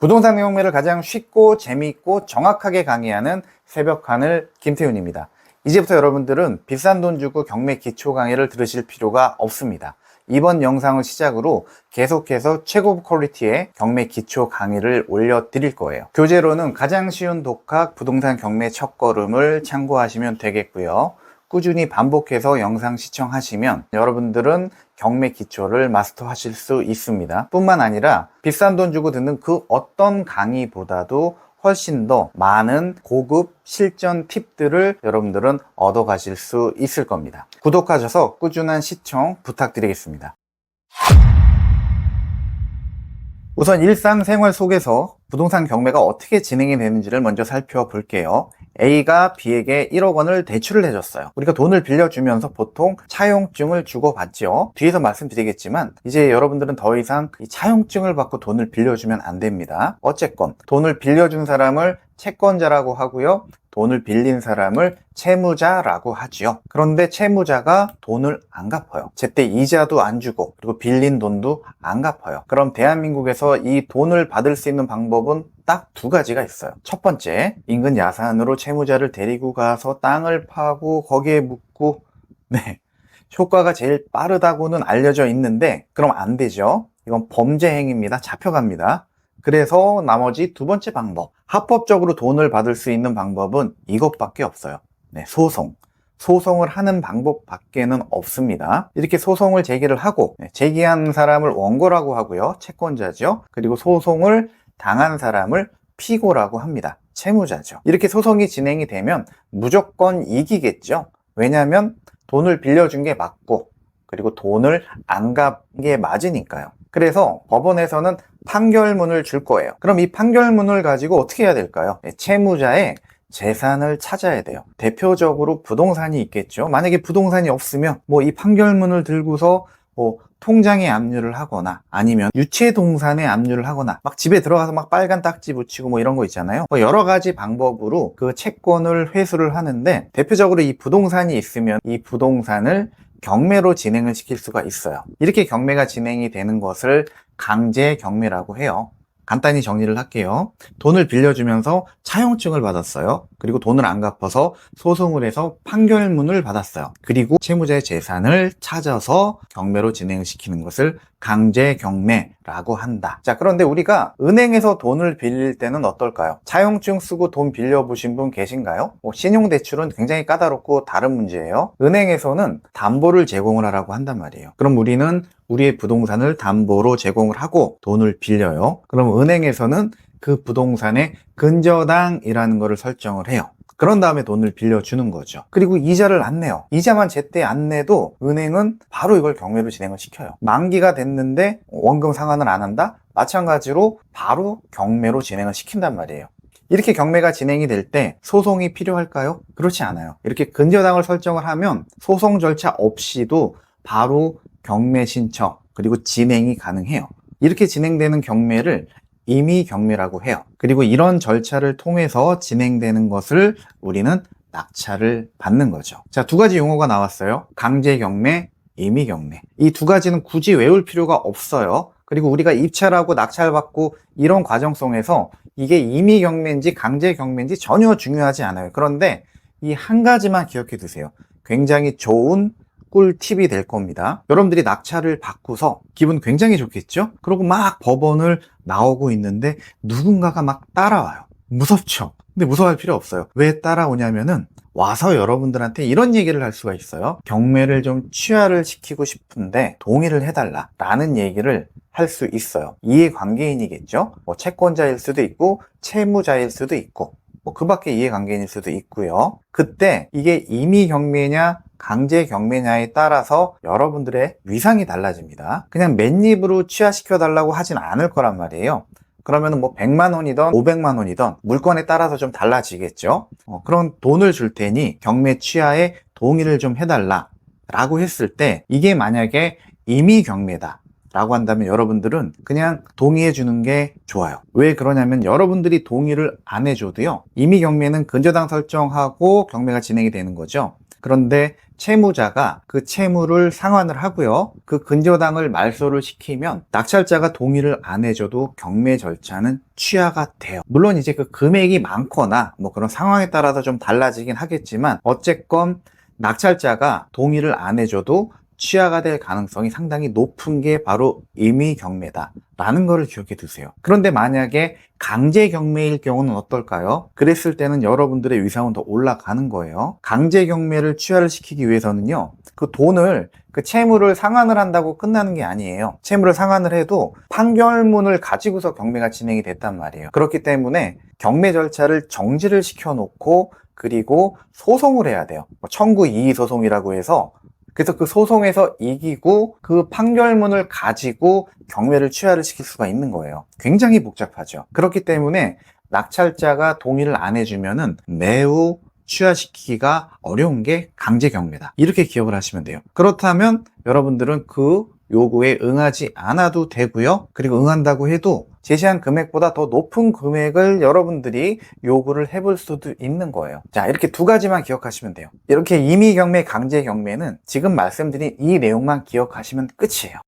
부동산 경매를 가장 쉽고 재미있고 정확하게 강의하는 새벽하늘 김태훈입니다. 이제부터 여러분들은 비싼 돈 주고 경매 기초 강의를 들으실 필요가 없습니다. 이번 영상을 시작으로 계속해서 최고 퀄리티의 경매 기초 강의를 올려드릴 거예요. 교재로는 가장 쉬운 독학 부동산 경매 첫걸음을 참고하시면 되겠고요. 꾸준히 반복해서 영상 시청하시면 여러분들은 경매 기초를 마스터하실 수 있습니다. 뿐만 아니라 비싼 돈 주고 듣는 그 어떤 강의보다도 훨씬 더 많은 고급 실전 팁들을 여러분들은 얻어가실 수 있을 겁니다. 구독하셔서 꾸준한 시청 부탁드리겠습니다. 우선 일상생활 속에서 부동산 경매가 어떻게 진행이 되는지를 먼저 살펴볼게요. A가 B에게 1억 원을 대출을 해줬어요. 우리가 돈을 빌려주면서 보통 차용증을 주고받죠. 뒤에서 말씀드리겠지만 이제 여러분들은 더 이상 이 차용증을 받고 돈을 빌려주면 안 됩니다. 어쨌건 돈을 빌려준 사람을 채권자라고 하고요. 돈을 빌린 사람을 채무자라고 하지요. 그런데 채무자가 돈을 안 갚아요. 제때 이자도 안 주고 그리고 빌린 돈도 안 갚아요. 그럼 대한민국에서 이 돈을 받을 수 있는 방법은 딱 두 가지가 있어요. 첫 번째, 인근 야산으로 채무자를 데리고 가서 땅을 파고 거기에 묻고 효과가 제일 빠르다고는 알려져 있는데 그럼 안 되죠. 이건 범죄 행위입니다. 잡혀갑니다. 그래서 나머지 두 번째 방법, 합법적으로 돈을 받을 수 있는 방법은 이것밖에 없어요. 소송을 하는 방법밖에는 없습니다. 이렇게 소송을 제기를 하고 제기한 사람을 원고라고 하고요. 채권자죠. 그리고 소송을 당한 사람을 피고라고 합니다. 채무자죠. 이렇게 소송이 진행이 되면 무조건 이기겠죠. 왜냐하면 돈을 빌려준 게 맞고 그리고 돈을 안 갚은 게 맞으니까요. 그래서 법원에서는 판결문을 줄 거예요. 그럼 이 판결문을 가지고 어떻게 해야 될까요? 채무자의 재산을 찾아야 돼요. 대표적으로 부동산이 있겠죠. 만약에 부동산이 없으면 이 판결문을 들고서 통장에 압류를 하거나 아니면 유체동산에 압류를 하거나 막 집에 들어가서 막 빨간 딱지 붙이고 이런 거 있잖아요. 여러 가지 방법으로 그 채권을 회수를 하는데 대표적으로 이 부동산이 있으면 이 부동산을 경매로 진행을 시킬 수가 있어요. 이렇게 경매가 진행이 되는 것을 강제 경매라고 해요. 간단히 정리를 할게요. 돈을 빌려주면서 차용증을 받았어요. 그리고 돈을 안 갚아서 소송을 해서 판결문을 받았어요. 그리고 채무자의 재산을 찾아서 경매로 진행시키는 것을 강제 경매라고 한다. 자, 그런데 우리가 은행에서 돈을 빌릴 때는 어떨까요? 차용증 쓰고 돈 빌려보신 분 계신가요? 신용대출은 굉장히 까다롭고 다른 문제예요. 은행에서는 담보를 제공을 하라고 한단 말이에요. 그럼 우리는 우리의 부동산을 담보로 제공을 하고 돈을 빌려요. 그럼 은행에서는 그 부동산의 근저당이라는 것을 설정을 해요. 그런 다음에 돈을 빌려주는 거죠. 그리고 이자를 안 내요. 이자만 제때 안 내도 은행은 바로 이걸 경매로 진행을 시켜요. 만기가 됐는데 원금 상환을 안 한다? 마찬가지로 바로 경매로 진행을 시킨단 말이에요. 이렇게 경매가 진행이 될 때 소송이 필요할까요? 그렇지 않아요. 이렇게 근저당을 설정을 하면 소송 절차 없이도 바로 경매 신청 그리고 진행이 가능해요. 이렇게 진행되는 경매를 임의 경매라고 해요. 그리고 이런 절차를 통해서 진행되는 것을 우리는 낙찰을 받는 거죠. 자, 두 가지 용어가 나왔어요. 강제 경매, 임의 경매. 이 두 가지는 굳이 외울 필요가 없어요. 그리고 우리가 입찰하고 낙찰받고 이런 과정 속에서 이게 임의 경매인지 강제 경매인지 전혀 중요하지 않아요. 그런데 이 한 가지만 기억해 두세요. 굉장히 좋은 꿀팁이 될 겁니다. 여러분들이 낙찰을 받고서 기분 굉장히 좋겠죠? 그리고 막 법원을 나오고 있는데 누군가가 막 따라와요. 무섭죠? 근데 무서워할 필요 없어요. 왜 따라오냐면은 와서 여러분들한테 이런 얘기를 할 수가 있어요. 경매를 좀 취하를 시키고 싶은데 동의를 해달라 라는 얘기를 할 수 있어요. 이해관계인이겠죠? 채권자일 수도 있고 채무자일 수도 있고 그 밖에 이해관계인일 수도 있고요. 그때 이게 임의 경매냐 강제 경매냐에 따라서 여러분들의 위상이 달라집니다. 그냥 맨입으로 취하시켜 달라고 하진 않을 거란 말이에요. 그러면 100만 원이든 500만 원이든 물건에 따라서 좀 달라지겠죠. 그런 돈을 줄 테니 경매 취하에 동의를 좀 해달라 라고 했을 때 이게 만약에 임의 경매다 라고 한다면 여러분들은 그냥 동의해 주는 게 좋아요. 왜 그러냐면 여러분들이 동의를 안 해줘도요, 임의 경매는 근저당 설정하고 경매가 진행이 되는 거죠. 그런데 채무자가 그 채무를 상환을 하고요. 그 근저당을 말소를 시키면 낙찰자가 동의를 안 해줘도 경매 절차는 취하가 돼요. 물론 이제 그 금액이 많거나 뭐 그런 상황에 따라서 좀 달라지긴 하겠지만 어쨌건 낙찰자가 동의를 안 해줘도 취하가 될 가능성이 상당히 높은 게 바로 임의 경매다 라는 거를 기억해 두세요. 그런데 만약에 강제 경매일 경우는 어떨까요? 그랬을 때는 여러분들의 위상은 더 올라가는 거예요. 강제 경매를 취하를 시키기 위해서는요, 그 돈을, 그 채무를 상환을 한다고 끝나는 게 아니에요. 채무를 상환을 해도 판결문을 가지고서 경매가 진행이 됐단 말이에요. 그렇기 때문에 경매 절차를 정지를 시켜놓고 그리고 소송을 해야 돼요. 청구 이의 소송이라고 해서, 그래서 그 소송에서 이기고 그 판결문을 가지고 경매를 취하를 시킬 수가 있는 거예요. 굉장히 복잡하죠. 그렇기 때문에 낙찰자가 동의를 안 해주면은 매우 취하시키기가 어려운 게 강제 경매다. 이렇게 기억을 하시면 돼요. 그렇다면 여러분들은 그 요구에 응하지 않아도 되고요. 그리고 응한다고 해도 제시한 금액보다 더 높은 금액을 여러분들이 요구를 해볼 수도 있는 거예요. 자, 이렇게 두 가지만 기억하시면 돼요. 이렇게 임의 경매, 강제 경매는 지금 말씀드린 이 내용만 기억하시면 끝이에요.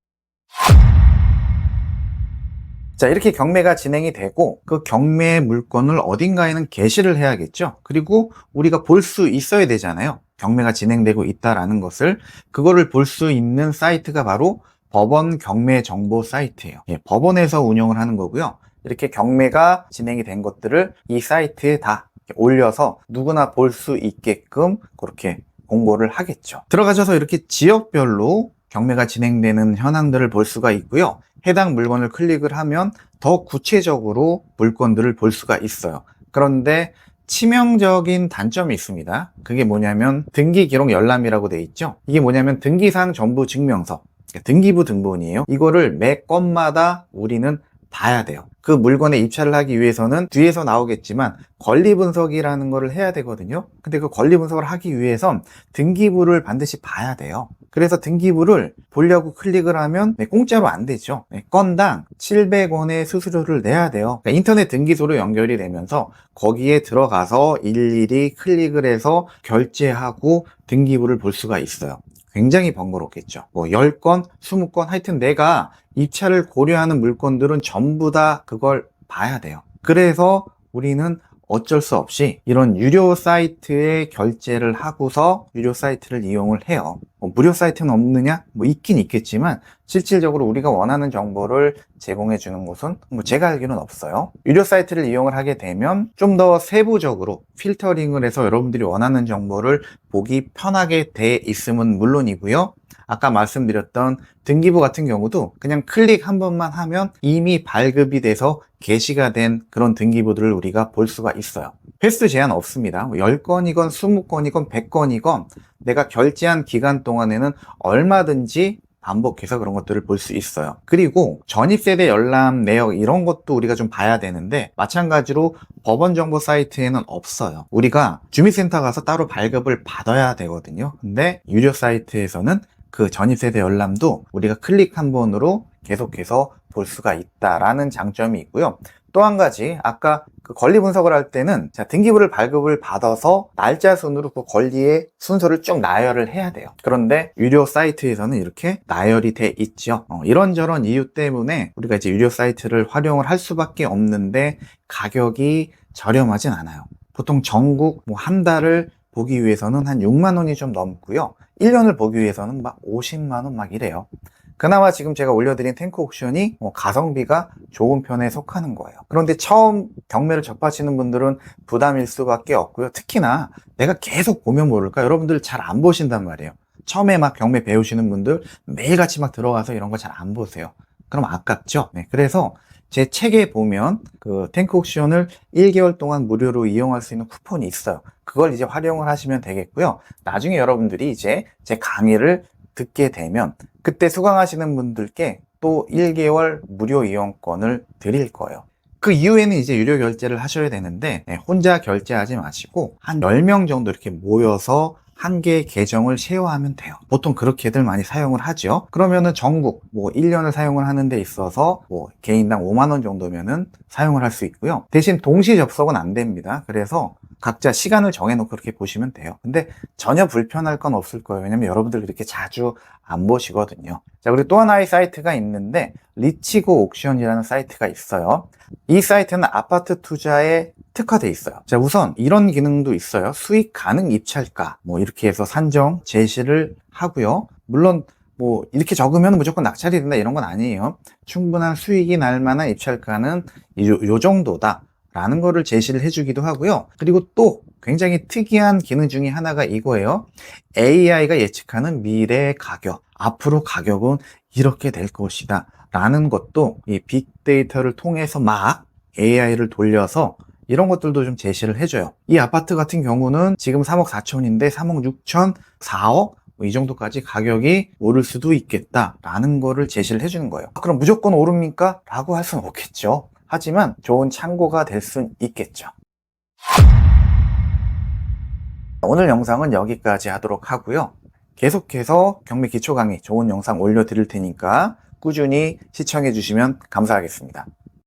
자, 이렇게 경매가 진행이 되고 그 경매 물건을 어딘가에는 게시를 해야겠죠. 그리고 우리가 볼 수 있어야 되잖아요. 경매가 진행되고 있다라는 것을. 그거를 볼 수 있는 사이트가 바로 법원 경매 정보 사이트예요. 예, 법원에서 운영을 하는 거고요. 이렇게 경매가 진행이 된 것들을 이 사이트에 다 올려서 누구나 볼 수 있게끔 그렇게 공고를 하겠죠. 들어가셔서 이렇게 지역별로 경매가 진행되는 현황들을 볼 수가 있고요. 해당 물건을 클릭을 하면 더 구체적으로 물건들을 볼 수가 있어요. 그런데 치명적인 단점이 있습니다. 그게 뭐냐면 등기 기록 열람이라고 돼 있죠. 이게 뭐냐면 등기사항 전부 증명서, 등기부 등본이에요. 이거를 매 건마다 우리는 봐야 돼요. 그 물건에 입찰을 하기 위해서는 뒤에서 나오겠지만 권리 분석이라는 거를 해야 되거든요. 근데 그 권리 분석을 하기 위해선 등기부를 반드시 봐야 돼요. 그래서 등기부를 보려고 클릭을 하면 공짜로 안 되죠. 건당 700원의 수수료를 내야 돼요. 그러니까 인터넷 등기소로 연결이 되면서 거기에 들어가서 일일이 클릭을 해서 결제하고 등기부를 볼 수가 있어요. 굉장히 번거롭겠죠. 뭐 10건, 20건, 하여튼 내가 입찰을 고려하는 물건들은 전부 다 그걸 봐야 돼요. 그래서 우리는 어쩔 수 없이 이런 유료 사이트에 결제를 하고서 유료 사이트를 이용을 해요. 무료 사이트는 없느냐? 뭐 있긴 있겠지만 실질적으로 우리가 원하는 정보를 제공해 주는 곳은 제가 알기로는 없어요. 유료 사이트를 이용을 하게 되면 좀 더 세부적으로 필터링을 해서 여러분들이 원하는 정보를 보기 편하게 돼 있음은 물론이고요. 아까 말씀드렸던 등기부 같은 경우도 그냥 클릭 한 번만 하면 이미 발급이 돼서 게시가 된 그런 등기부들을 우리가 볼 수가 있어요. 횟수 제한 없습니다. 10건이건 20건이건 100건이건 내가 결제한 기간 동안에는 얼마든지 반복해서 그런 것들을 볼 수 있어요. 그리고 전입세대 열람 내역 이런 것도 우리가 좀 봐야 되는데 마찬가지로 법원 정보 사이트에는 없어요. 우리가 주민센터 가서 따로 발급을 받아야 되거든요. 근데 유료 사이트에서는 그 전입세대 열람도 우리가 클릭 한 번으로 계속해서 볼 수가 있다라는 장점이 있고요. 또 한 가지, 아까 그 권리 분석을 할 때는 등기부를 발급을 받아서 날짜 순으로 그 권리의 순서를 쭉 나열을 해야 돼요. 그런데 유료 사이트에서는 이렇게 나열이 돼 있죠. 이런저런 이유 때문에 우리가 이제 유료 사이트를 활용을 할 수밖에 없는데 가격이 저렴하진 않아요. 보통 전국 뭐 한 달을 보기 위해서는 한 6만 원이 좀 넘고요. 1년을 보기 위해서는 막 50만 원 막 이래요. 그나마 지금 제가 올려드린 탱크 옥션이 가성비가 좋은 편에 속하는 거예요. 그런데 처음 경매를 접하시는 분들은 부담일 수밖에 없고요. 특히나 내가 계속 보면 모를까? 여러분들 잘 안 보신단 말이에요. 처음에 막 경매 배우시는 분들 매일같이 막 들어가서 이런 거 잘 안 보세요. 그럼 아깝죠? 네, 그래서 제 책에 보면 그 탱크 옥션을 1개월 동안 무료로 이용할 수 있는 쿠폰이 있어요. 그걸 이제 활용을 하시면 되겠고요. 나중에 여러분들이 이제 제 강의를 듣게 되면 그때 수강하시는 분들께 또 1개월 무료 이용권을 드릴 거예요. 그 이후에는 이제 유료 결제를 하셔야 되는데 혼자 결제하지 마시고 한 10명 정도 이렇게 모여서 한 개의 계정을 쉐어하면 돼요. 보통 그렇게들 많이 사용을 하죠. 그러면은 전국 뭐 1년을 사용을 하는 데 있어서 뭐 개인당 5만 원 정도면은 사용을 할 수 있고요. 대신 동시 접속은 안 됩니다. 그래서 각자 시간을 정해놓고 그렇게 보시면 돼요. 근데 전혀 불편할 건 없을 거예요. 왜냐면 여러분들 그렇게 자주 안 보시거든요. 자, 그리고 또 하나의 사이트가 있는데 리치고 옥션이라는 사이트가 있어요. 이 사이트는 아파트 투자에 특화돼 있어요. 자, 우선 이런 기능도 있어요. 수익 가능 입찰가 뭐 이렇게 해서 산정 제시를 하고요. 물론 뭐 이렇게 적으면 무조건 낙찰이 된다 이런 건 아니에요. 충분한 수익이 날 만한 입찰가는 요 정도다 라는 거를 제시를 해주기도 하고요. 그리고 또 굉장히 특이한 기능 중에 하나가 이거예요. AI가 예측하는 미래 가격, 앞으로 가격은 이렇게 될 것이다 라는 것도 이 빅데이터를 통해서 막 AI를 돌려서 이런 것들도 좀 제시를 해줘요. 이 아파트 같은 경우는 지금 3억 4천인데 3억 6천, 4억 이 정도까지 가격이 오를 수도 있겠다라는 거를 제시를 해주는 거예요. 그럼 무조건 오릅니까? 라고 할 수는 없겠죠. 하지만 좋은 참고가 될 수는 있겠죠. 오늘 영상은 여기까지 하도록 하고요. 계속해서 경매 기초 강의 좋은 영상 올려드릴 테니까 꾸준히 시청해 주시면 감사하겠습니다.